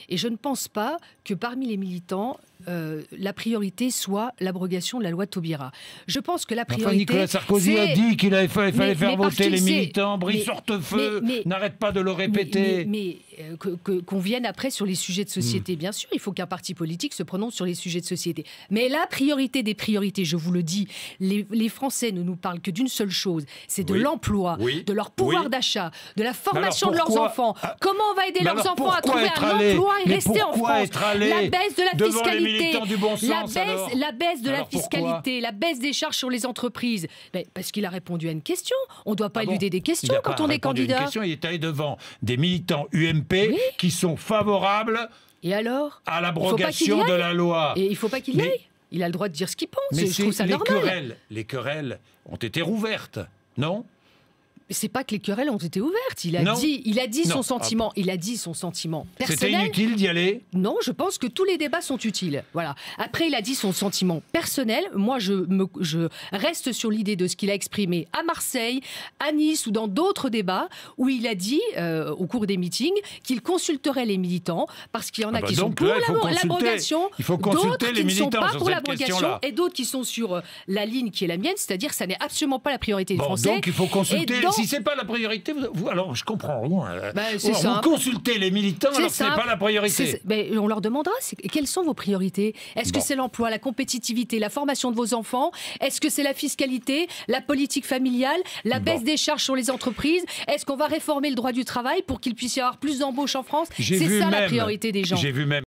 Et je ne pense pas que parmi les militants, la priorité soit l'abrogation de la loi Taubira. Je pense que la priorité... Enfin, Nicolas Sarkozy a dit qu'il fallait faire voter les militants. Brice Hortefeux n'arrête pas de le répéter. Qu'on vienne après sur les sujets de société, bien sûr, il faut qu'un parti politique se prononce sur les sujets de société. Mais la priorité des priorités, je vous le dis, les Français ne nous parlent que d'une seule chose, c'est de l'emploi, de leur pouvoir d'achat, de la formation de leurs enfants. Comment on va aider leurs enfants à trouver un emploi et rester en France? La baisse de la fiscalité, la baisse de la fiscalité, la baisse des charges sur les entreprises. Parce qu'il a répondu à une question. On ne doit pas éluder des questions quand on est candidat. Il est allé devant des militants UMP qui sont favorables à l'abrogation de la loi. Et il ne faut pas qu'il y aille. Il a le droit de dire ce qu'il pense. Mais je trouve ça normal. Les querelles ont été rouvertes, non ? C'est pas que les querelles ont été ouvertes. Il a dit son sentiment. Il a dit son sentiment personnel. C'était inutile d'y aller ? Non, je pense que tous les débats sont utiles. Voilà. Après, il a dit son sentiment personnel. Moi, je reste sur l'idée de ce qu'il a exprimé à Marseille, à Nice ou dans d'autres débats où il a dit, au cours des meetings, qu'il consulterait les militants parce qu'il y en a qui sont pour l'abrogation, d'autres qui ne sont pas pour l'abrogation et d'autres qui sont sur la ligne qui est la mienne, c'est-à-dire que ça n'est absolument pas la priorité des Français. Donc il faut consulter. Si c'est pas la priorité, alors je comprends. Vous consultez les militants alors que c'est pas la priorité. On leur demandera quelles sont vos priorités. Est-ce que c'est l'emploi, la compétitivité, la formation de vos enfants? Est-ce que c'est la fiscalité, la politique familiale, la baisse des charges sur les entreprises? Est-ce qu'on va réformer le droit du travail pour qu'il puisse y avoir plus d'embauches en France? C'est ça la priorité des gens. J'ai vu même